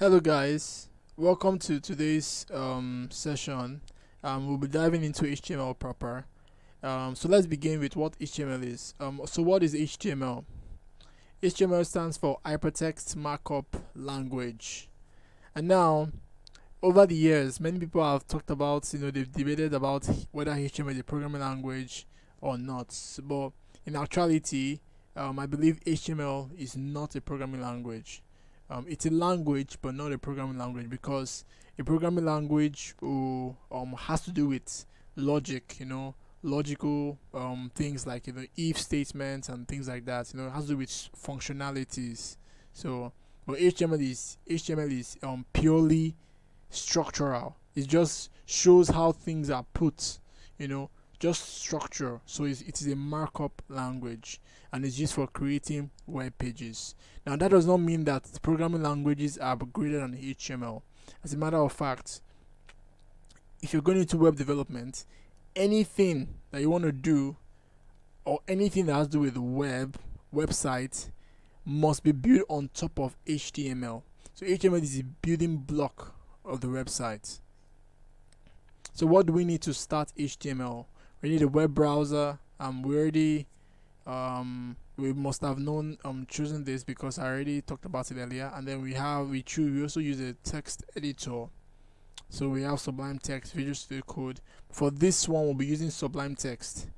Hello, guys. Welcome to today's session. We'll be diving into HTML proper. So let's begin with what HTML is. So what is HTML? HTML stands for Hypertext Markup Language. And now, over the years, many people have talked about, they've debated about whether HTML is a programming language or not. But in actuality, I believe HTML is not a programming language. It's a language, but not a programming language, because a programming language has to do with logic, logical things like if statements and things like that. It has to do with functionalities. So, but HTML is purely structural. It just shows how things are put, you know, just structure. So it is a markup language and it's used for creating web pages. Now, that does not mean that programming languages are greater than HTML. As a matter of fact, if you're going into web development, anything that you want to do or anything that has to do with website must be built on top of HTML. So HTML is a building block of the website. So what do we need to start HTML? We need a web browser. We must have known chosen this because I already talked about it earlier. And then we also use a text editor. So we have Sublime Text, Visual Studio Code. For this one, we'll be using Sublime Text.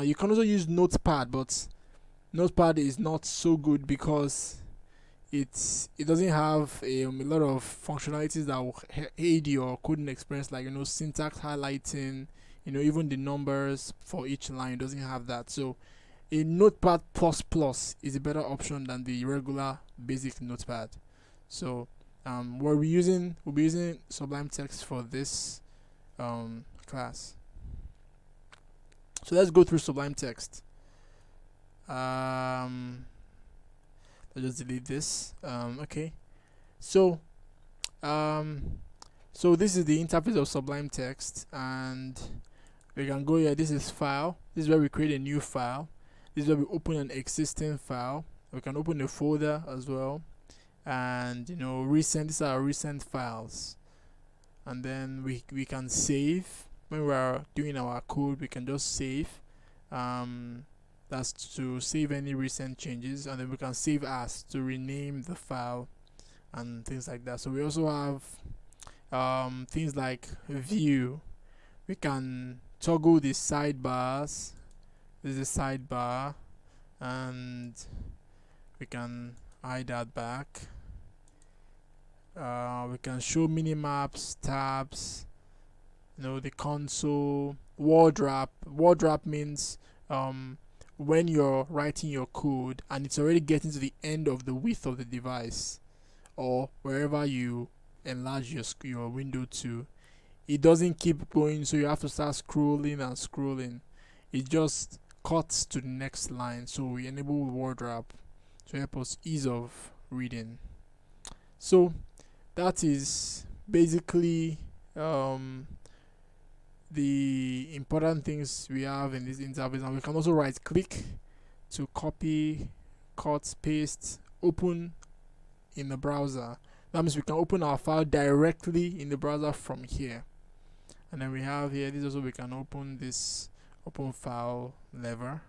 You can also use Notepad, but Notepad is not so good because it doesn't have a lot of functionalities that will aid your coding experience, like syntax highlighting, even the numbers for each line doesn't have that. So a Notepad plus plus is a better option than the regular basic Notepad. So we'll be using Sublime Text for this class. So let's go through Sublime Text. Let's just delete this. Okay. So this is the interface of Sublime Text, and we can go here. This is file. This is where we create a new file. This is where we open an existing file. We can open a folder as well, and recent. These are recent files, and then we can save. When we are doing our code, we can just save. That's to save any recent changes, and then we can save as to rename the file and things like that. So we also have things like view. We can toggle the sidebars. This is a sidebar, and we can hide that back. We can show minimaps, tabs, the console, word wrap. Word wrap means when you're writing your code and it's already getting to the end of the width of the device or wherever you enlarge your window to, it doesn't keep going, so you have to start scrolling and scrolling. It just cuts to the next line. So we enable word wrap to help us ease of reading. So that is basically the important things we have in this interface. And we can also right click to copy, cut, paste, open in the browser. That means we can open our file directly in the browser from here. And then we have here, this also we can open this open file lever.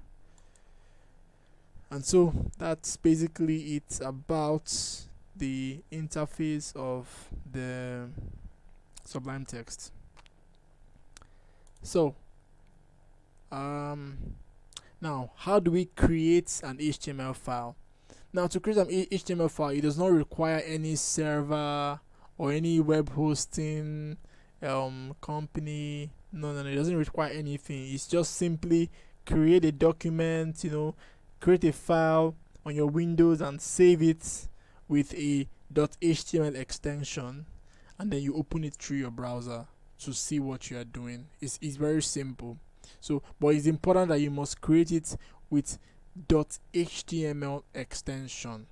And so that's basically it about the interface of the Sublime Text. So now how do we create an HTML file? Now, to create an HTML file, it does not require any server or any web hosting company. No, it doesn't require anything. It's just simply create a document, create a file on your Windows and save it with a .html extension, and then you open it through your browser to see what you are doing. It's very simple. So, but it's important that you must create it with .html extension.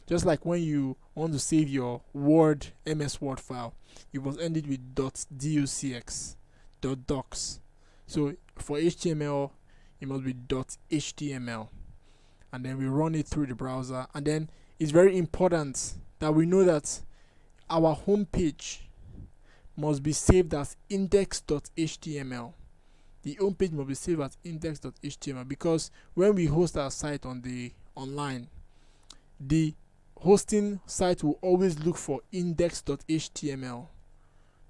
Just like when you want to save your MS Word file, you must end it with .docx, .docs. So for HTML, it must be .html, and then we run it through the browser. And then it's very important that we know that our home page must be saved as index.html. The home page must be saved as index.html, because when we host our site on the online, the hosting site will always look for index.html,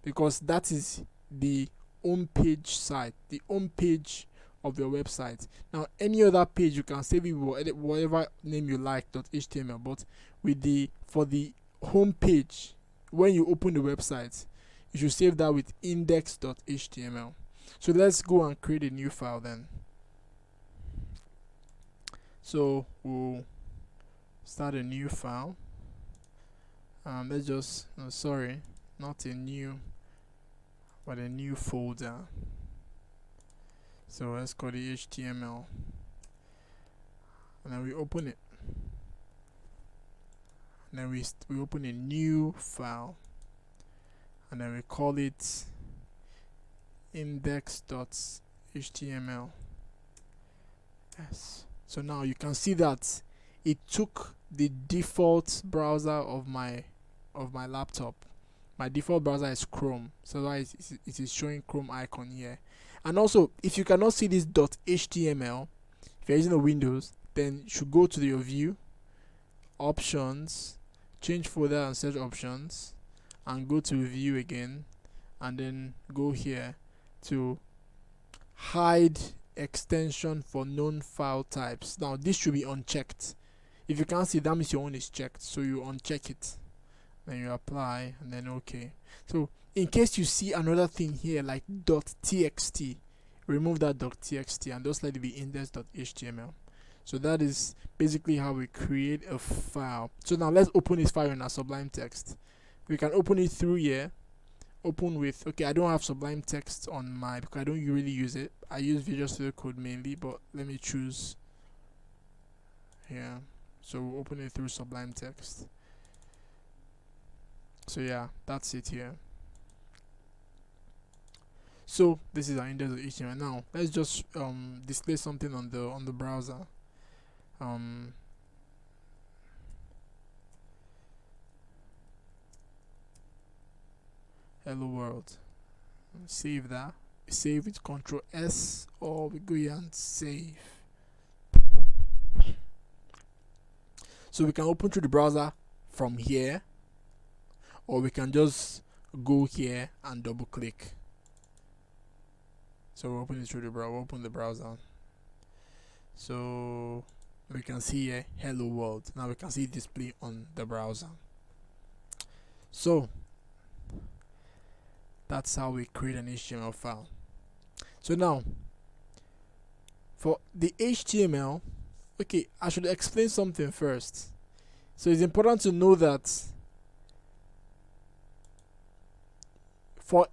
because that is the home page site, the home page of your website. Now, any other page you can save it with whatever name you like .html, but with the for the home page, when you open the website, you should save that with index.html. So let's go and create a new file then. So we'll start a new file. Let's just sorry, not a new, but a new folder. So let's call the HTML, and then we open it. And then we open a new file, and then we call it index.html. Yes. So now you can see that it took the default browser of my laptop. My default browser is Chrome, so that it is showing Chrome icon here. And also, if you cannot see this .html, if you're using a Windows, then you should go to your view, options, change folder and search options, and go to view again, and then go here to hide extension for known file types. Now this should be unchecked. If you can't see, that means your own is checked, so you uncheck it, then you apply, and then okay. So in case you see another thing here like .txt, remove that .txt and just let it be index.html. So that is basically how we create a file. So now let's open this file in our Sublime Text. We can open it through here. Open with, okay, I don't have Sublime Text on my, because I don't really use it. I use Visual Studio Code mainly, but let me choose here. So we'll open it through Sublime Text. So yeah, that's it here. So this is our index.html. Now let's just display something on the browser. Hello world. Save that. Save with Control S, or we go here and save. So we can open through the browser from here, or we can just go here and double click. So we'll open it through the browser. We'll open the browser. So we can see here hello world. Now we can see it display on the browser. So that's how we create an HTML file. So now for the HTML, okay, I should explain something first. So it's important to know that for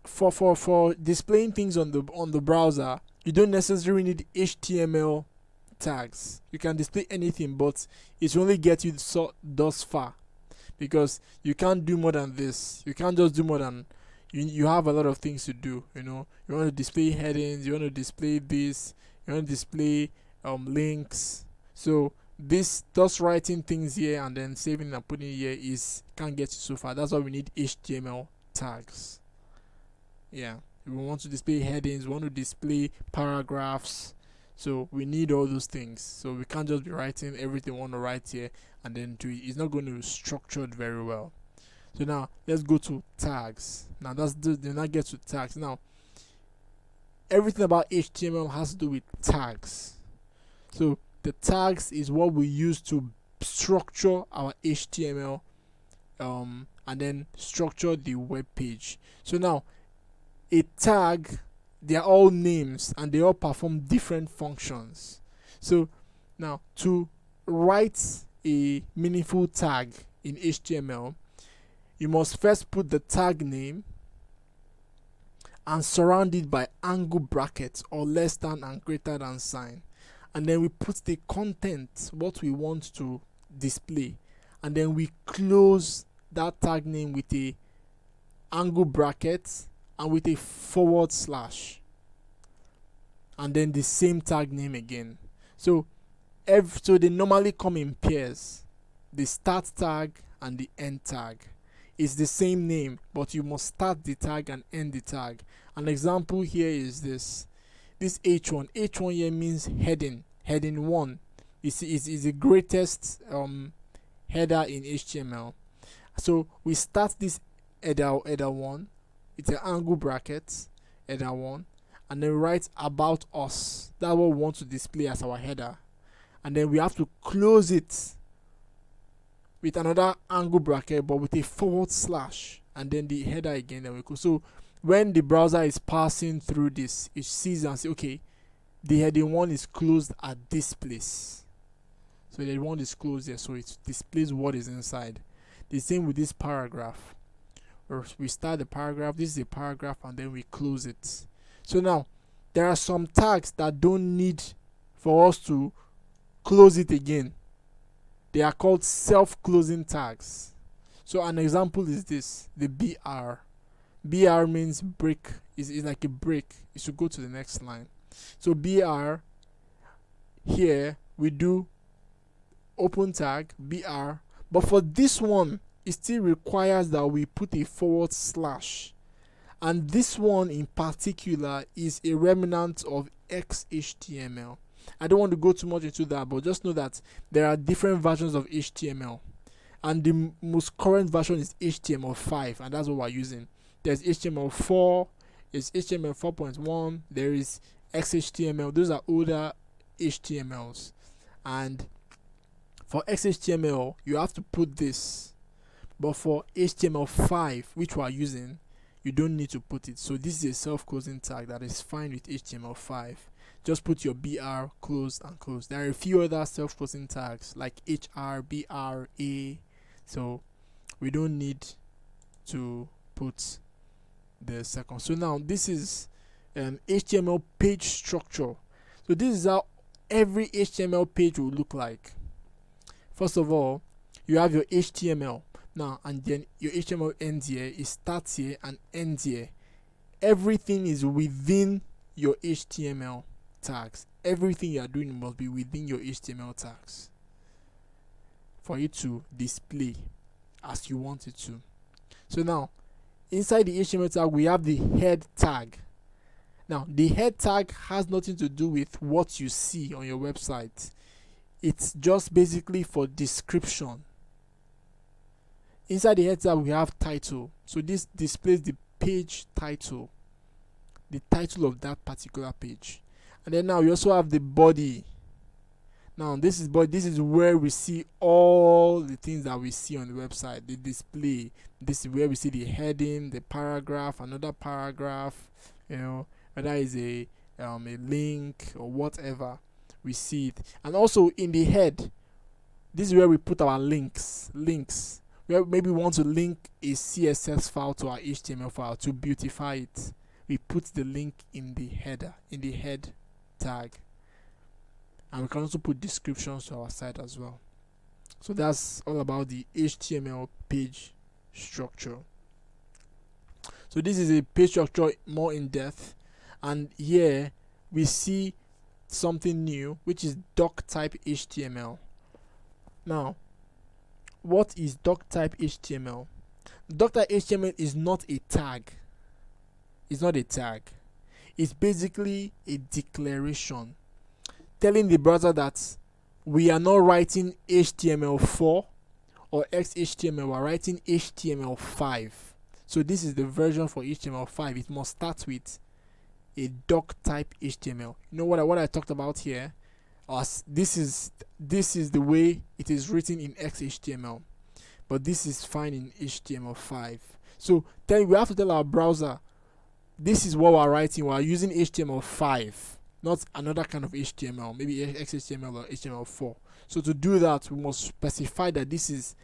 displaying things on the browser, you don't necessarily need HTML tags. You can display anything, but it only gets you thus far, because you can't do more than this. You can't just do more than you have a lot of things to do. You know, you want to display headings, you want to display this, you want to display links. So this just writing things here and then saving and putting it here can't get you so far. That's why we need HTML tags. Yeah, we want to display headings, we want to display paragraphs, so we need all those things. So we can't just be writing everything we want to write here and then do it. It's not going to be structured very well. So now let's go to tags. Now then I get to tags. Now everything about HTML has to do with tags. So the tags is what we use to structure our HTML and then structure the web page. So now a tag, they are all names and they all perform different functions. So now to write a meaningful tag in HTML, you must first put the tag name and surround it by angle brackets or less than and greater than sign, and then we put the content, what we want to display, and then we close that tag name with a angle bracket and with a forward slash, and then the same tag name again. So they normally come in pairs, the start tag and the end tag. It's the same name, but you must start the tag and end the tag. An example here is this H1. H1 here means heading 1. Is the greatest header in HTML. So we start this header 1 with an angle bracket, header 1, and then write about us. That's what we want to display as our header. And then we have to close it with another angle bracket, but with a forward slash, and then the header again. Then we go. So when the browser is passing through this, it sees and say, okay, the heading 1 is closed at this place. So the one is closed there, so it displays what is inside. The same with this paragraph. We start the paragraph, this is a paragraph, and then we close it. So now there are some tags that don't need for us to close it again. They are called self-closing tags. So an example is this, the BR. BR means break, is like a break. You should go to the next line. So BR, here we do open tag, BR, but for this one, it still requires that we put a forward slash. And this one in particular is a remnant of XHTML. I don't want to go too much into that, but just know that there are different versions of HTML. And the most current version is HTML5, and that's what we're using. There's HTML4, there's HTML 4.1, there is XHTML. Those are older HTMLs. And for XHTML, you have to put this. But for HTML5, which we are using, you don't need to put it. So this is a self-closing tag that is fine with HTML5. Just put your BR, close and close. There are a few other self-closing tags like HR, BR, A. So we don't need to put the second. So now this is HTML page structure. So this is how every HTML page will look like. First of all, you have your HTML now, and then your HTML ends here, it starts here and ends here. Everything is within your HTML tags. Everything you are doing must be within your HTML tags for it to display as you want it to. So now, inside the HTML tag, we have the head tag. Now, the head tag has nothing to do with what you see on your website. It's just basically for description. Inside the head tag, we have title. So this displays the page title, the title of that particular page. And then now we also have the body. Now this is body. This is where we see all the things that we see on the website, the display. This is where we see the heading, the paragraph, another paragraph, whether it's a link or whatever, we see it. And also in the head, this is where we put our links. Where maybe we want to link a CSS file to our HTML file to beautify it. We put the link in the header, in the head tag. And we can also put descriptions to our site as well. So that's all about the HTML page structure. So this is a page structure more in depth, and here we see something new, which is doc type HTML. Now, what is doc type HTML? Doc type HTML is not a tag. It's not a tag. It's basically a declaration telling the browser that we are not writing HTML4 or XHTML, we're writing HTML5. So this is the version for HTML5. It must start with a doc type HTML. You know what I talked about here? This is the way it is written in XHTML, but this is fine in HTML5. So we have to tell our browser this is what we're writing. We're using HTML5, not another kind of HTML, maybe XHTML or HTML4. So to do that, we must specify that this is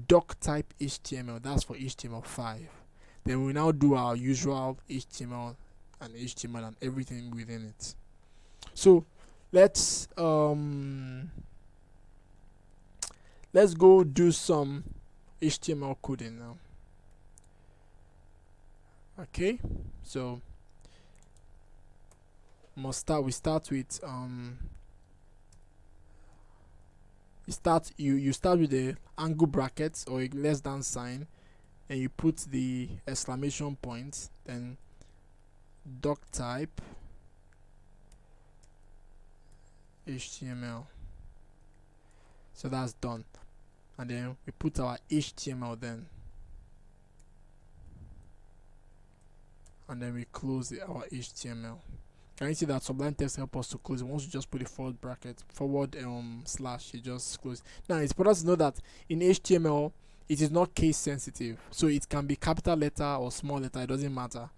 doc type HTML. That's for HTML5. Then we now do our usual HTML and everything within it. So let's go do some HTML coding now. Okay, so we start with you start with the angle brackets or a less than sign, and you put the exclamation point, then doc type HTML. So that's done, and then we put our HTML then, and then we close our HTML. Can you see that Sublime Text help us to close it? Once you just put a forward bracket, slash, you just close. Now it's important to know that in HTML it is not case sensitive, so it can be capital letter or small letter, it doesn't matter.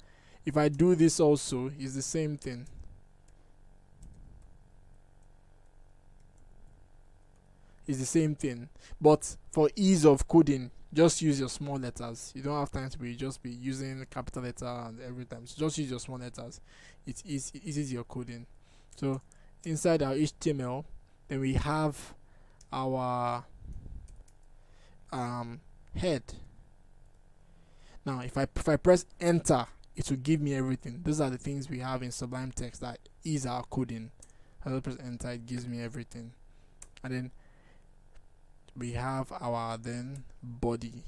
If I do this also, it's the same thing. It's the same thing, but for ease of coding, just use your small letters. You don't have time to be using capital letter and every time. So just use your small letters. It eases your coding. So inside our HTML, then we have our head. Now if I press enter, it will give me everything. Those are the things we have in Sublime Text that ease our coding. As I press enter, it gives me everything. And then we have our then body.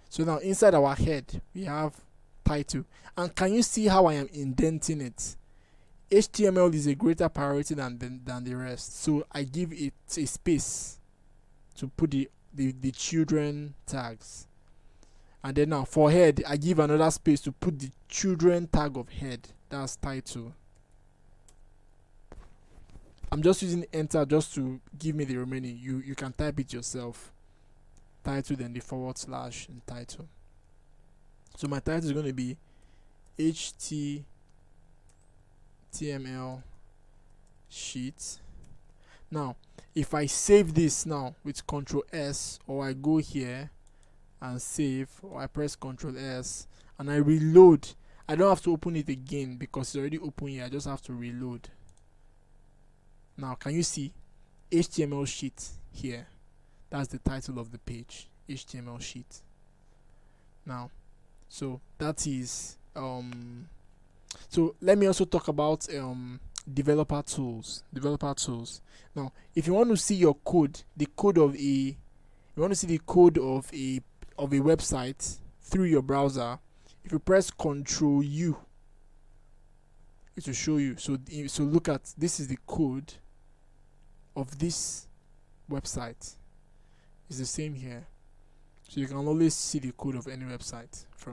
So now inside our head we have title, and can you see how I am indenting it? HTML is a greater priority than the rest, so I give it a space to put the children tags. And then now for head, I give another space to put the children tag of head. That's title. I'm just using enter just to give me the remaining. You can type it yourself. Title, then the forward slash and title. So my title is going to be HTML sheet. Now if I save this now with Ctrl S, or I go here and save, or I press Ctrl S and I reload, I don't have to open it again because it's already open here. I just have to reload. Now can you see HTML sheet here? That's the title of the page, HTML sheet. Now so that is so let me also talk about developer tools. Now if you want to see your code, the code of a website through your browser, if you press Ctrl U, it will show you. So look at this, is the code of this website. It's the same here, so you can always see the code of any website from